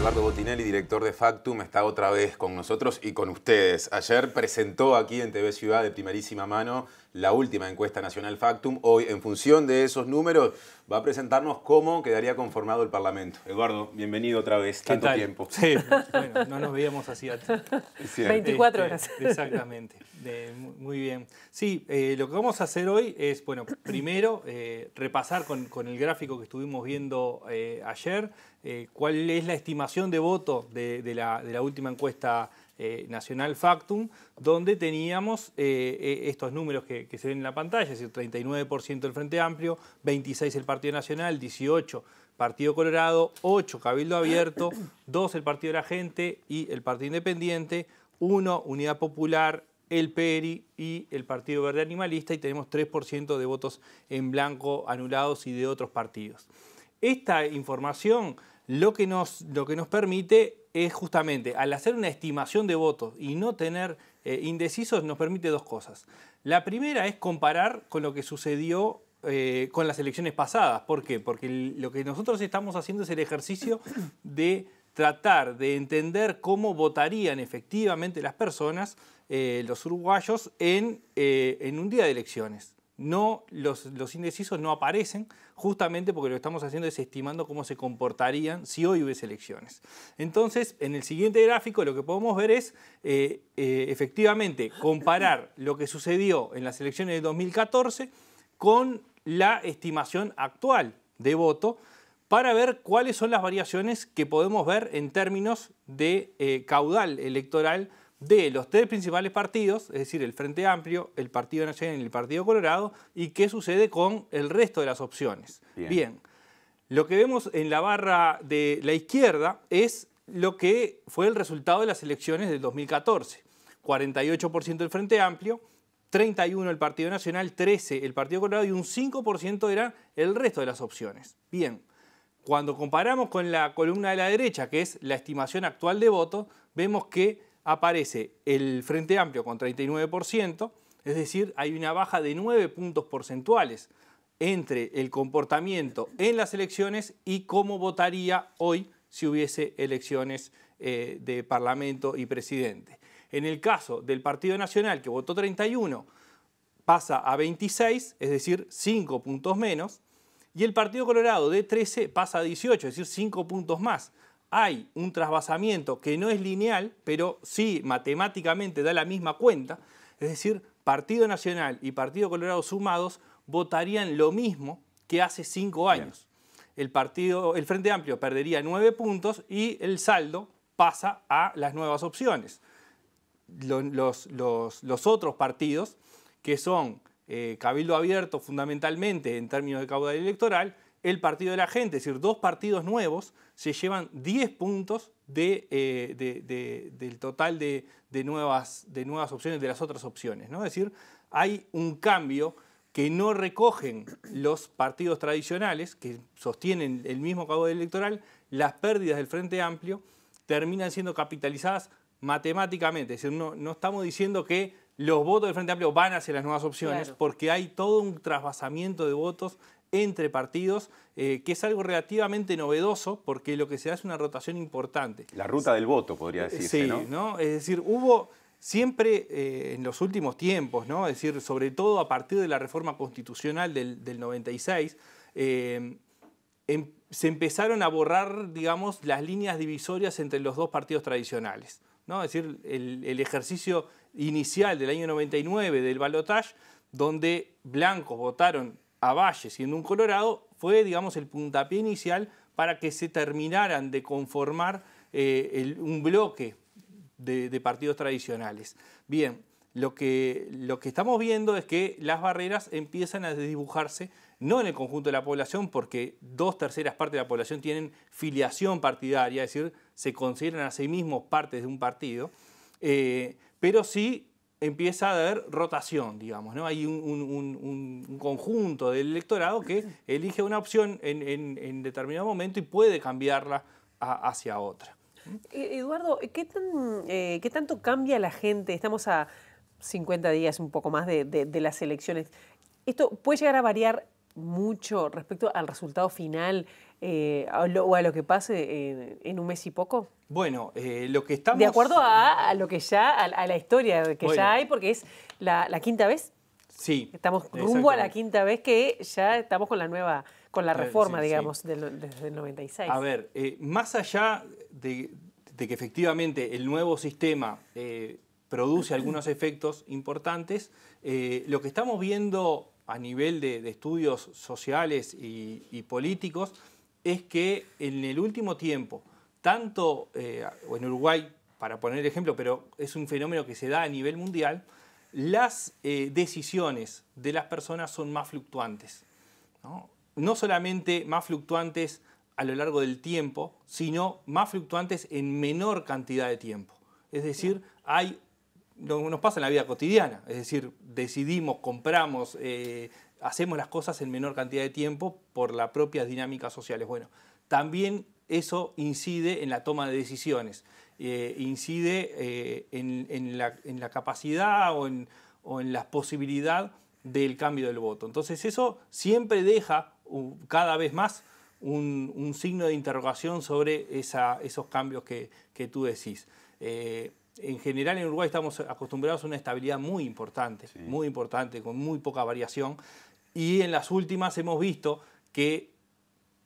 Eduardo Botinelli, director de Factum, está otra vez con nosotros y con ustedes. Ayer presentó aquí en TV Ciudad de primerísima mano la última encuesta nacional Factum. Hoy, en función de esos números, va a presentarnos cómo quedaría conformado el Parlamento. Eduardo, bienvenido otra vez, tanto tiempo. Sí, bueno, no nos veíamos así. 24 horas. Exactamente, muy bien. Sí, lo que vamos a hacer hoy es, bueno, primero repasar con el gráfico que estuvimos viendo ayer, cuál es la estimación de voto de la última encuesta nacional Factum, donde teníamos estos números que se ven en la pantalla, es decir, 39% del Frente Amplio, 26% el Partido Nacional, 18% Partido Colorado, 8% Cabildo Abierto, 2% el Partido de la Gente y el Partido Independiente, 1% Unidad Popular, el PERI y el Partido Verde Animalista, y tenemos 3% de votos en blanco anulados y de otros partidos. Esta información lo que nos permite es justamente, al hacer una estimación de votos y no tener indecisos, nos permite dos cosas. La primera es comparar con lo que sucedió con las elecciones pasadas. ¿Por qué? Porque lo que nosotros estamos haciendo es el ejercicio de tratar de entender cómo votarían efectivamente las personas, los uruguayos, en un día de elecciones. No, los indecisos no aparecen, justamente porque lo que estamos haciendo es estimando cómo se comportarían si hoy hubiese elecciones. Entonces, en el siguiente gráfico lo que podemos ver es, efectivamente, comparar lo que sucedió en las elecciones de 2014 con la estimación actual de voto, para ver cuáles son las variaciones que podemos ver en términos de caudal electoral de los tres principales partidos, es decir, el Frente Amplio, el Partido Nacional y el Partido Colorado, y qué sucede con el resto de las opciones. Bien, lo que vemos en la barra de la izquierda es lo que fue el resultado de las elecciones del 2014. 48% el Frente Amplio, 31% el Partido Nacional, 13% el Partido Colorado y un 5% era el resto de las opciones. Bien, cuando comparamos con la columna de la derecha, que es la estimación actual de votos, vemos que aparece el Frente Amplio con 39%, es decir, hay una baja de 9 puntos porcentuales entre el comportamiento en las elecciones y cómo votaría hoy si hubiese elecciones de Parlamento y Presidente. En el caso del Partido Nacional, que votó 31, pasa a 26, es decir, 5 puntos menos, y el Partido Colorado de 13 pasa a 18, es decir, 5 puntos más. Hay un trasvasamiento que no es lineal, pero sí matemáticamente da la misma cuenta, es decir, Partido Nacional y Partido Colorado sumados votarían lo mismo que hace 5 años. El Frente Amplio perdería 9 puntos y el saldo pasa a las nuevas opciones. Los otros partidos, que son Cabildo Abierto fundamentalmente en términos de caudal electoral, el Partido de la Gente, es decir, dos partidos nuevos, se llevan 10 puntos del total de nuevas opciones, de las otras opciones, ¿no? Es decir, hay un cambio que no recogen los partidos tradicionales, que sostienen el mismo caudal electoral. Las pérdidas del Frente Amplio terminan siendo capitalizadas matemáticamente. Es decir, no estamos diciendo que los votos del Frente Amplio van hacia las nuevas opciones, claro, porque hay todo un trasvasamiento de votos entre partidos, que es algo relativamente novedoso, porque lo que se da es una rotación importante. La ruta del voto, podría decirse, sí, ¿no? Es decir, hubo siempre en los últimos tiempos, ¿no? Es decir, sobre todo a partir de la reforma constitucional del 96, se empezaron a borrar, digamos, las líneas divisorias entre los dos partidos tradicionales, ¿no? Es decir, el ejercicio inicial del año 99 del balotaje, donde blancos votaron a Valle siendo un Colorado, fue, digamos, el puntapié inicial para que se terminaran de conformar un bloque de partidos tradicionales. Bien, lo que estamos viendo es que las barreras empiezan a desdibujarse, no en el conjunto de la población, porque 2/3 partes de la población tienen filiación partidaria, es decir, se consideran a sí mismos partes de un partido, pero sí empieza a haber rotación, digamos, ¿no? Hay un conjunto del electorado que elige una opción en determinado momento y puede cambiarla hacia otra. Eduardo, ¿qué tanto cambia la gente? Estamos a 50 días, un poco más, de las elecciones. ¿Esto puede llegar a variar mucho respecto al resultado final o a lo que pase en un mes y poco? Bueno, lo que estamos... De acuerdo a lo que ya, a la historia que Bueno. ya hay, porque es la quinta vez. Sí. Estamos rumbo a la quinta vez que ya estamos con con la reforma, sí, digamos, sí. desde el 96. A ver, más allá de que efectivamente el nuevo sistema produce algunos efectos importantes, lo que estamos viendo a nivel de estudios sociales y políticos es que en el último tiempo, tanto en Uruguay, para poner ejemplo, pero es un fenómeno que se da a nivel mundial, las decisiones de las personas son más fluctuantes, ¿no? No solamente más fluctuantes a lo largo del tiempo, sino más fluctuantes en menor cantidad de tiempo. Es decir, nos pasa en la vida cotidiana, es decir, decidimos, compramos, hacemos las cosas en menor cantidad de tiempo por las propias dinámicas sociales. Bueno, también eso incide en la toma de decisiones, incide en la capacidad o en la posibilidad del cambio del voto. Entonces eso siempre deja cada vez más un signo de interrogación sobre esos cambios que tú decís. En general en Uruguay estamos acostumbrados a una estabilidad muy importante, con muy poca variación, y en las últimas hemos visto que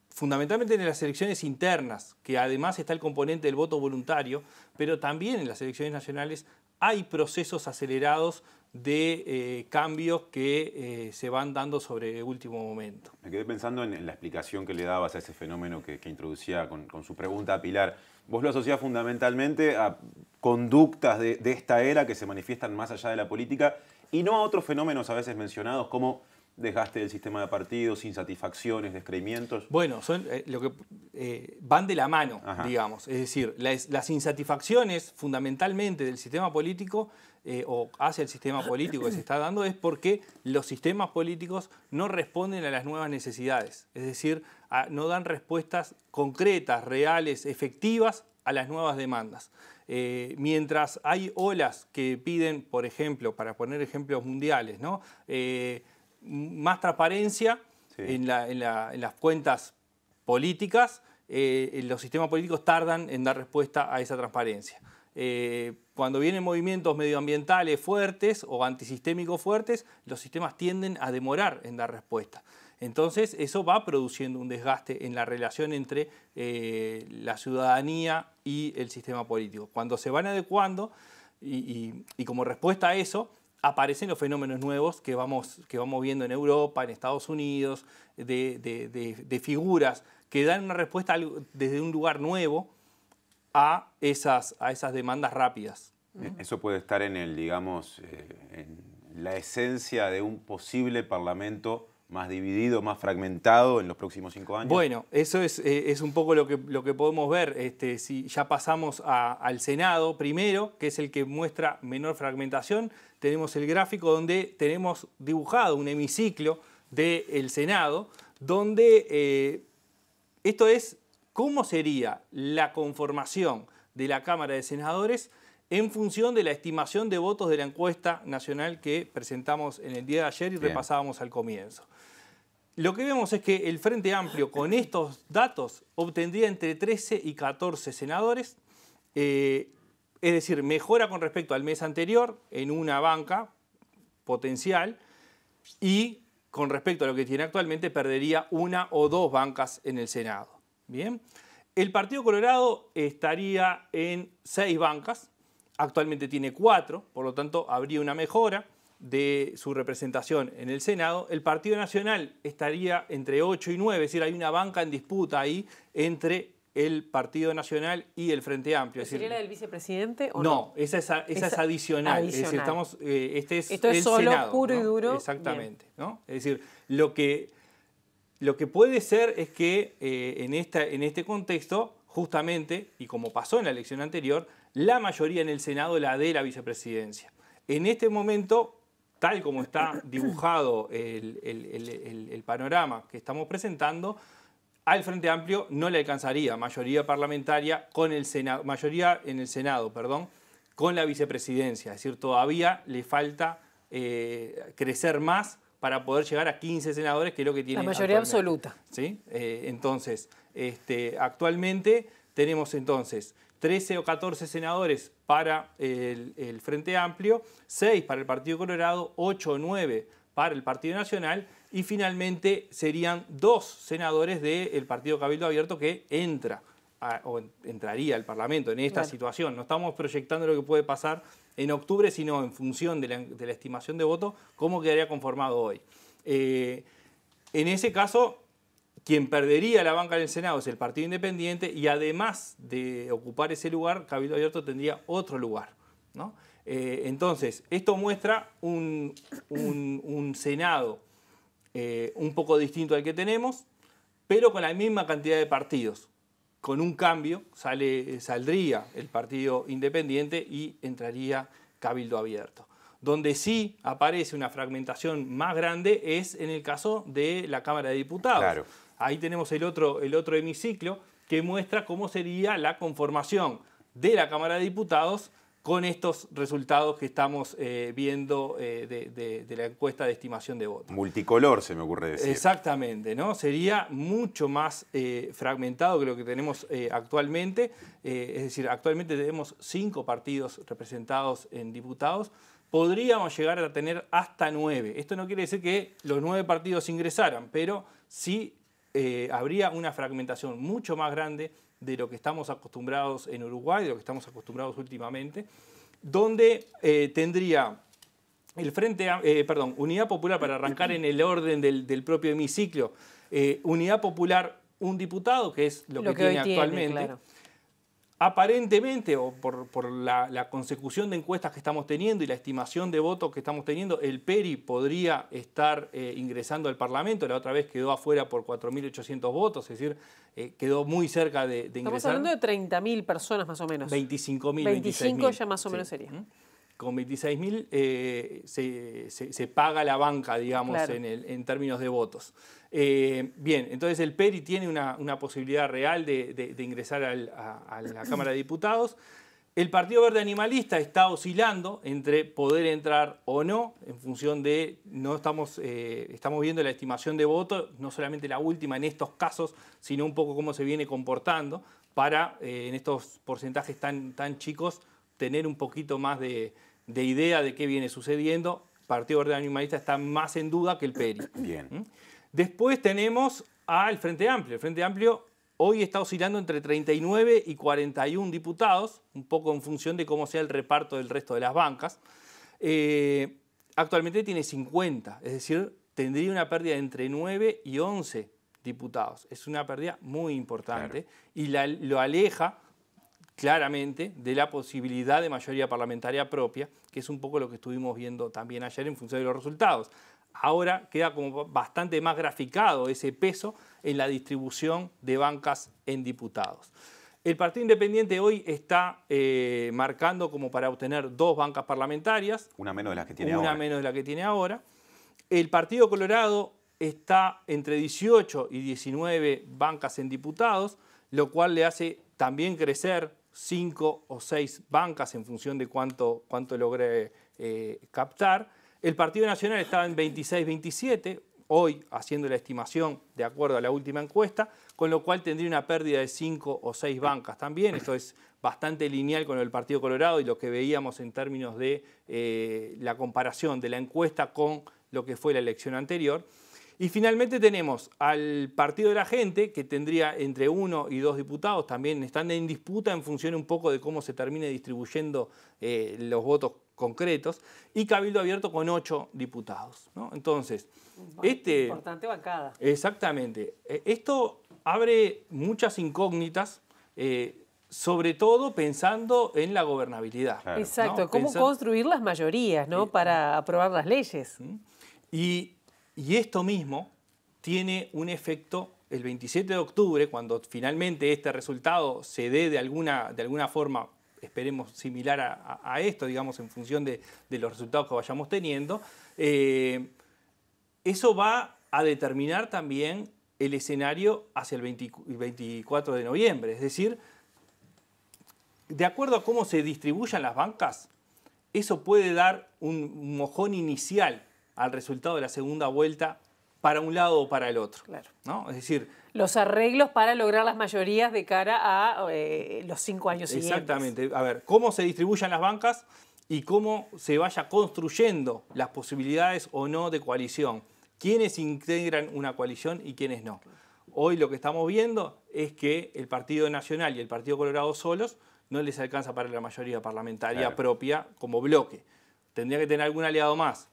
fundamentalmente en las elecciones internas, que además está el componente del voto voluntario, pero también en las elecciones nacionales hay procesos acelerados de cambios que se van dando sobre el último momento. Me quedé pensando en la explicación que le dabas a ese fenómeno que introducía con su pregunta a Pilar. Vos lo asociás fundamentalmente a conductas de esta era que se manifiestan más allá de la política y no a otros fenómenos a veces mencionados como desgaste del sistema de partidos, insatisfacciones, descreimientos. Bueno, son van de la mano, digamos. Es decir, las insatisfacciones fundamentalmente del sistema político o hacia el sistema político que se está dando es porque los sistemas políticos no responden a las nuevas necesidades. Es decir, no dan respuestas concretas, reales, efectivas a las nuevas demandas. Mientras hay olas que piden, por ejemplo, para poner ejemplos mundiales, ¿no? Más transparencia en las cuentas políticas, los sistemas políticos tardan en dar respuesta a esa transparencia. Cuando vienen movimientos medioambientales fuertes o antisistémicos fuertes, los sistemas tienden a demorar en dar respuesta. Entonces eso va produciendo un desgaste en la relación entre la ciudadanía y el sistema político. Cuando se van adecuando y como respuesta a eso, aparecen los fenómenos nuevos que vamos viendo en Europa, en Estados Unidos, de figuras que dan una respuesta desde un lugar nuevo a esas demandas rápidas. Eso puede estar en en la esencia de un posible parlamento más dividido, más fragmentado en los próximos 5 años. Bueno, eso es un poco lo que podemos ver. Si ya pasamos al Senado primero, que es el que muestra menor fragmentación, tenemos el gráfico donde tenemos dibujado un hemiciclo del Senado, donde esto es cómo sería la conformación de la Cámara de Senadores en función de la estimación de votos de la encuesta nacional que presentamos en el día de ayer y repasábamos al comienzo. Lo que vemos es que el Frente Amplio con estos datos obtendría entre 13 y 14 senadores, es decir, mejora con respecto al mes anterior en una banca potencial y con respecto a lo que tiene actualmente perdería 1 o 2 bancas en el Senado. Bien. El Partido Colorado estaría en 6 bancas, actualmente tiene 4, por lo tanto habría una mejora de su representación en el Senado. El Partido Nacional estaría entre 8 y 9, es decir, hay una banca en disputa ahí entre el Partido Nacional y el Frente Amplio. ¿Sería la del vicepresidente o no? No, esa es adicional. Es decir, esto es solo Senado, puro ¿no? y duro. Exactamente, ¿no? Es decir, lo que puede ser es que en este contexto, justamente, y como pasó en la elección anterior, la mayoría en el Senado la dé la vicepresidencia. En este momento, tal como está dibujado el panorama que estamos presentando, al Frente Amplio no le alcanzaría mayoría parlamentaria con el Senado, mayoría en el Senado, perdón, con la vicepresidencia. Es decir, todavía le falta crecer más para poder llegar a 15 senadores, que es lo que tiene la mayoría actualmente. absoluta. ¿Sí? Entonces, actualmente tenemos entonces 13 o 14 senadores para el Frente Amplio, 6 para el Partido Colorado, 8 o 9 para el Partido Nacional y finalmente serían 2 senadores del Partido Cabildo Abierto que entraría al Parlamento en esta situación. No estamos proyectando lo que puede pasar en octubre, sino en función de la estimación de votos, cómo quedaría conformado hoy. En ese caso, quien perdería la banca en el Senado es el Partido Independiente y además de ocupar ese lugar, Cabildo Abierto tendría otro lugar, ¿no? Entonces, esto muestra un Senado un poco distinto al que tenemos, pero con la misma cantidad de partidos. Con un cambio saldría el Partido Independiente y entraría Cabildo Abierto. Donde sí aparece una fragmentación más grande es en el caso de la Cámara de Diputados. Claro. Ahí tenemos el otro hemiciclo que muestra cómo sería la conformación de la Cámara de Diputados con estos resultados que estamos viendo de la encuesta de estimación de votos. Multicolor, se me ocurre decir. Exactamente, ¿no? Sería mucho más fragmentado que lo que tenemos actualmente. Es decir, actualmente tenemos 5 partidos representados en diputados. Podríamos llegar a tener hasta 9. Esto no quiere decir que los 9 partidos ingresaran, pero sí habría una fragmentación mucho más grande de lo que estamos acostumbrados en Uruguay, de lo que estamos acostumbrados últimamente, donde tendría Unidad Popular, para arrancar en el orden del propio hemiciclo, Unidad Popular, un diputado, que es lo que tiene actualmente. Claro. Aparentemente, o por la consecución de encuestas que estamos teniendo y la estimación de votos que estamos teniendo, el PERI podría estar ingresando al Parlamento. La otra vez quedó afuera por 4.800 votos, es decir, quedó muy cerca de ingresar. Estamos hablando de 30.000 personas más o menos. 25.000, 25 ya más o menos sería. Con 26.000 se paga la banca, digamos, claro, en términos de votos. Bien, entonces el PERI tiene una posibilidad real de ingresar a la Cámara de Diputados. El Partido Verde Animalista está oscilando entre poder entrar o no, en función de, estamos viendo la estimación de votos, no solamente la última en estos casos, sino un poco cómo se viene comportando para, en estos porcentajes tan chicos, tener un poquito más de idea de qué viene sucediendo. El Partido Verde Animalista está más en duda que el PERI. Bien. Después tenemos al Frente Amplio. El Frente Amplio hoy está oscilando entre 39 y 41 diputados, un poco en función de cómo sea el reparto del resto de las bancas. Actualmente tiene 50, es decir, tendría una pérdida de entre 9 y 11 diputados. Es una pérdida muy importante, claro, y lo aleja claramente de la posibilidad de mayoría parlamentaria propia, que es un poco lo que estuvimos viendo también ayer en función de los resultados. Ahora queda como bastante más graficado ese peso en la distribución de bancas en diputados. El Partido Independiente hoy está marcando como para obtener 2 bancas parlamentarias. Una menos de las que tiene ahora. Una menos de la que tiene ahora. El Partido Colorado está entre 18 y 19 bancas en diputados, lo cual le hace también crecer 5 o 6 bancas en función de cuánto logre captar. El Partido Nacional estaba en 26-27, hoy haciendo la estimación de acuerdo a la última encuesta, con lo cual tendría una pérdida de 5 o 6 bancas también. Esto es bastante lineal con el Partido Colorado y lo que veíamos en términos de la comparación de la encuesta con lo que fue la elección anterior. Y finalmente tenemos al Partido de la Gente, que tendría entre 1 y 2 diputados, también están en disputa en función un poco de cómo se termine distribuyendo los votos concretos, y Cabildo Abierto con 8 diputados, ¿no? Entonces, importante bancada. Exactamente. Esto abre muchas incógnitas, sobre todo pensando en la gobernabilidad. Claro. Exacto, ¿no? Cómo construir las mayorías, ¿no? Para aprobar las leyes. Y esto mismo tiene un efecto el 27 de octubre, cuando finalmente este resultado se dé de alguna forma, esperemos, similar a esto, digamos, en función de los resultados que vayamos teniendo. Eso va a determinar también el escenario hacia el 24 de noviembre. Es decir, de acuerdo a cómo se distribuyan las bancas, eso puede dar un mojón inicial al resultado de la segunda vuelta para un lado o para el otro. Claro. ¿No? Es decir, los arreglos para lograr las mayorías de cara a los 5 años siguientes. Exactamente. A ver, cómo se distribuyan las bancas y cómo se vaya construyendo las posibilidades o no de coalición. ¿Quiénes integran una coalición y quiénes no? Hoy lo que estamos viendo es que el Partido Nacional y el Partido Colorado solos no les alcanza para la mayoría parlamentaria propia como bloque. Tendría que tener algún aliado más.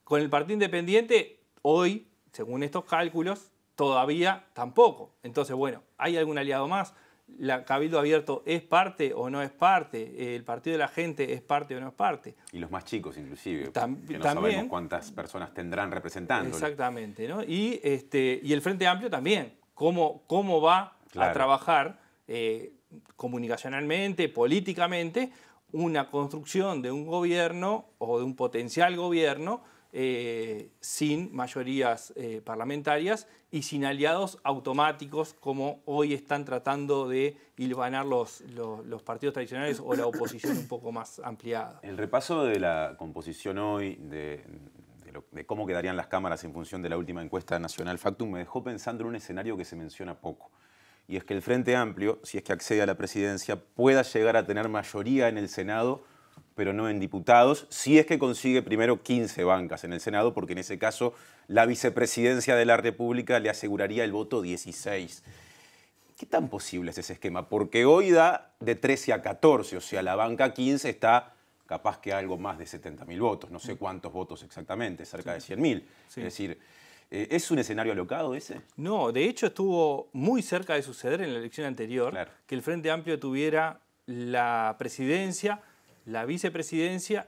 Con el Partido Independiente, hoy, según estos cálculos, todavía tampoco. Entonces, bueno, ¿hay algún aliado más? ¿La Cabildo Abierto es parte o no es parte? ¿El Partido de la Gente es parte o no es parte? Y los más chicos, inclusive, que no también sabemos cuántas personas tendrán representando. Exactamente, ¿no? Y el Frente Amplio también. ¿Cómo va a trabajar comunicacionalmente, políticamente, una construcción de un gobierno o de un potencial gobierno sin mayorías parlamentarias y sin aliados automáticos como hoy están tratando de hilvanar los partidos tradicionales o la oposición un poco más ampliada? El repaso de la composición hoy, de cómo quedarían las cámaras en función de la última encuesta nacional Factum, me dejó pensando en un escenario que se menciona poco. Y es que el Frente Amplio, si es que accede a la presidencia, pueda llegar a tener mayoría en el Senado, pero no en diputados, si es que consigue primero 15 bancas en el Senado, porque en ese caso la vicepresidencia de la República le aseguraría el voto 16. ¿Qué tan posible es ese esquema? Porque hoy da de 13 a 14, o sea, la banca 15 está capaz que algo más de 70.000 votos, no sé cuántos votos exactamente, cerca de 100.000. Sí. Es decir, ¿es un escenario alocado ese? No, de hecho estuvo muy cerca de suceder en la elección anterior, que el Frente Amplio tuviera la presidencia, la vicepresidencia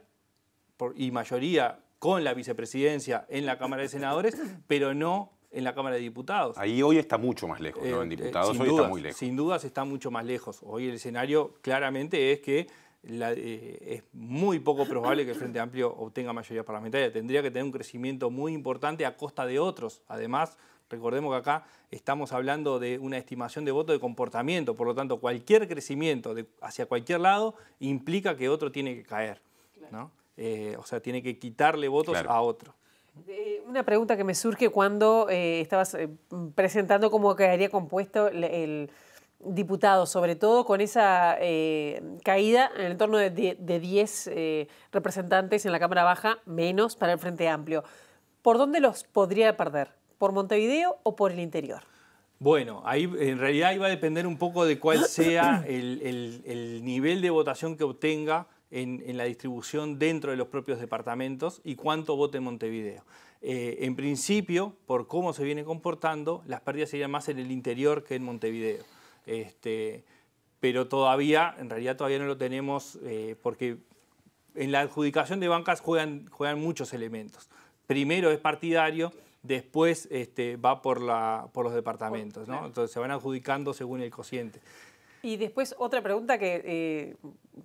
y mayoría con la vicepresidencia en la Cámara de Senadores, pero no en la Cámara de Diputados. Ahí hoy está mucho más lejos, ¿no? En diputados hoy está muy lejos. Sin dudas está mucho más lejos. Hoy el escenario claramente es que es muy poco probable que el Frente Amplio obtenga mayoría parlamentaria. Tendría que tener un crecimiento muy importante a costa de otros. Además, recordemos que acá estamos hablando de una estimación de voto de comportamiento. Por lo tanto, cualquier crecimiento hacia cualquier lado implica que otro tiene que caer, ¿no? O sea, tiene que quitarle votos a otro. Una pregunta que me surge cuando estabas presentando cómo quedaría compuesto el diputado, sobre todo con esa caída en el torno de 10 representantes en la Cámara Baja, menos para el Frente Amplio. ¿Por dónde los podría perder? ¿Por Montevideo o por el interior? Bueno, ahí en realidad iba a depender un poco de cuál sea el nivel de votación que obtenga en la distribución dentro de los propios departamentos y cuánto vote Montevideo. En principio, por cómo se viene comportando, las pérdidas serían más en el interior que en Montevideo. Pero todavía, en realidad todavía no lo tenemos porque en la adjudicación de bancas juegan muchos elementos. Primero es partidario, después va por los departamentos, ¿no? Entonces se van adjudicando según el cociente. Y después otra pregunta que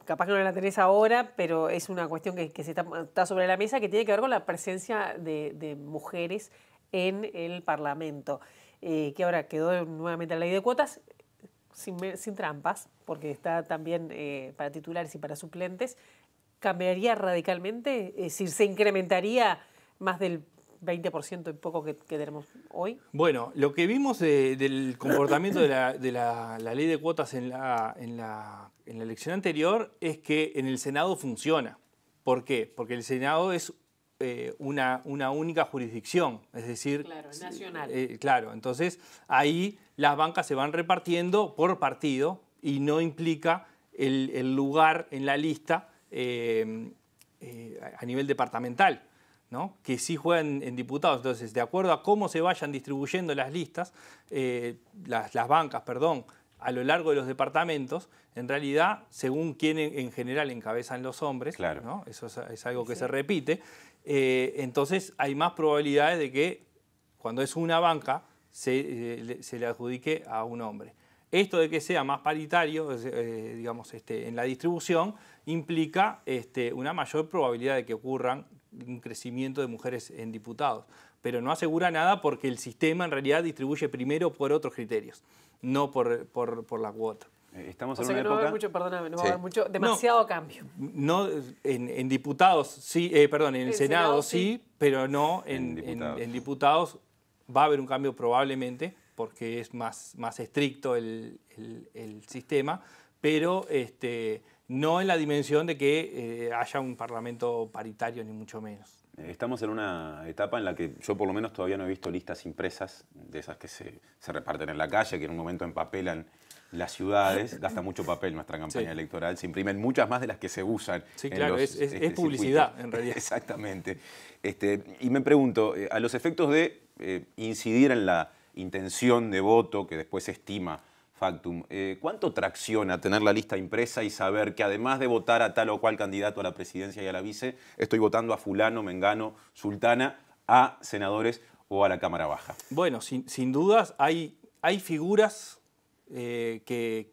capaz que no la tenés ahora, pero es una cuestión que está sobre la mesa, que tiene que ver con la presencia de mujeres en el Parlamento, que ahora quedó nuevamente la ley de cuotas, sin trampas, porque está también para titulares y para suplentes. ¿Cambiaría radicalmente? Es decir, ¿se incrementaría más del 20% y poco que tenemos hoy? Bueno, lo que vimos del comportamiento de la ley de cuotas en la elección anterior es que en el Senado funciona. ¿Por qué? Porque el Senado es una única jurisdicción, es decir... Claro, nacional. Claro, entonces ahí las bancas se van repartiendo por partido y no implica el lugar en la lista a nivel departamental, ¿no? Que sí juegan en diputados. Entonces, de acuerdo a cómo se vayan distribuyendo las listas, las bancas, perdón, a lo largo de los departamentos, en realidad, según quién en general encabezan los hombres, ¿no? Eso es algo que se repite, entonces hay más probabilidades de que cuando es una banca se le adjudique a un hombre. Esto de que sea más paritario, digamos, en la distribución, implica una mayor probabilidad de que ocurran un crecimiento de mujeres en diputados. Pero no asegura nada porque el sistema en realidad distribuye primero por otros criterios, no por la cuota. Estamos O en sea una que no va a haber época... mucho, perdóname, no va a Sí. haber mucho, demasiado cambio. No, en diputados sí, perdón, en el Senado sí, pero no en diputados va a haber un cambio probablemente, porque es más estricto el sistema, pero no en la dimensión de que haya un parlamento paritario, ni mucho menos. Estamos en una etapa en la que yo por lo menos todavía no he visto listas impresas, de esas que se reparten en la calle, que en un momento empapelan las ciudades. Gasta mucho papel nuestra campaña electoral, se imprimen muchas más de las que se usan. Sí, en claro, los, es publicidad circuitos. en realidad. Exactamente. Y me pregunto, a los efectos de incidir en la intención de voto que después se estima Factum, ¿cuánto tracciona tener la lista impresa y saber que además de votar a tal o cual candidato a la presidencia y a la vice, estoy votando a fulano, mengano, sultana, a senadores o a la Cámara Baja? Bueno, sin dudas hay figuras que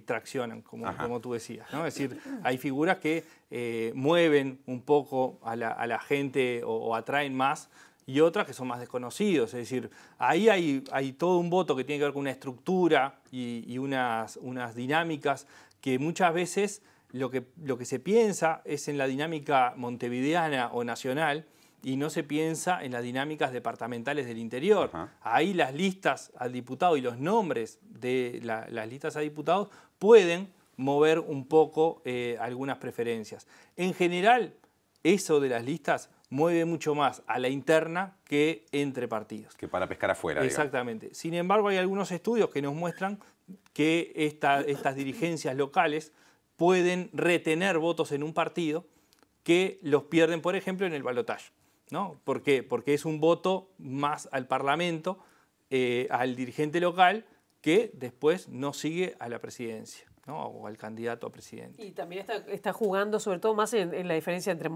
traccionan, como tú decías, ¿no? Es decir, hay figuras que mueven un poco a la gente o atraen más, y otras que son más desconocidos. Es decir, ahí hay todo un voto que tiene que ver con una estructura y unas dinámicas que muchas veces lo que se piensa es en la dinámica montevideana o nacional y no se piensa en las dinámicas departamentales del interior. Ahí las listas al diputado y los nombres de las listas a diputados pueden mover un poco algunas preferencias. En general, eso de las listas mueve mucho más a la interna que entre partidos. Que para pescar afuera. Exactamente. Digamos. Sin embargo, hay algunos estudios que nos muestran que estas dirigencias locales pueden retener votos en un partido que los pierden, por ejemplo, en el balotaje, ¿no? ¿Por qué? Porque es un voto más al Parlamento, al dirigente local, que después no sigue a la presidencia, ¿no? O al candidato a presidente. Y también está jugando, sobre todo más en la diferencia entre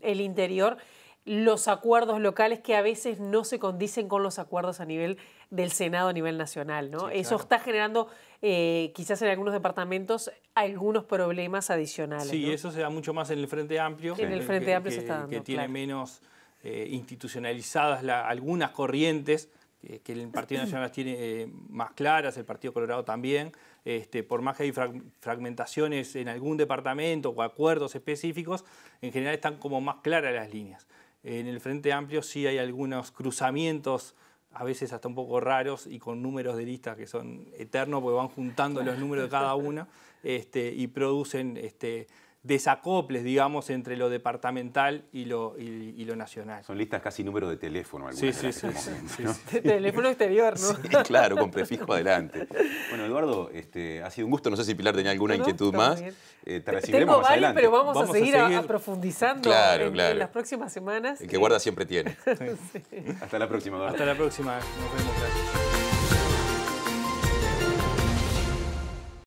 el interior, los acuerdos locales que a veces no se condicen con los acuerdos a nivel del Senado, a nivel nacional, ¿no? Sí, Eso claro. está generando, quizás en algunos departamentos, algunos problemas adicionales. Sí, ¿no? eso se da mucho más en el Frente Amplio. En el Frente Amplio se está dando, que tiene claro. menos institucionalizadas algunas corrientes, que el Partido Nacional las tiene más claras, el Partido Colorado también. Por más que hay fragmentaciones en algún departamento o acuerdos específicos, en general están como más claras las líneas. En el Frente Amplio sí hay algunos cruzamientos, a veces hasta un poco raros y con números de listas que son eternos porque van juntando los números de cada una y producen desacoples, digamos, entre lo departamental y lo nacional. Son listas casi número de teléfono algunas. Sí. De teléfono exterior, ¿no? Sí, claro, con prefijo adelante. Bueno, Eduardo, Ha sido un gusto, no sé si Pilar tenía alguna inquietud más. te recibiremos Tengo más varios, adelante. pero vamos a Vamos a seguir seguir. profundizando Claro, en las próximas semanas. El que guarda siempre tiene. Hasta la próxima, Eduardo. Hasta la próxima, nos vemos. Gracias.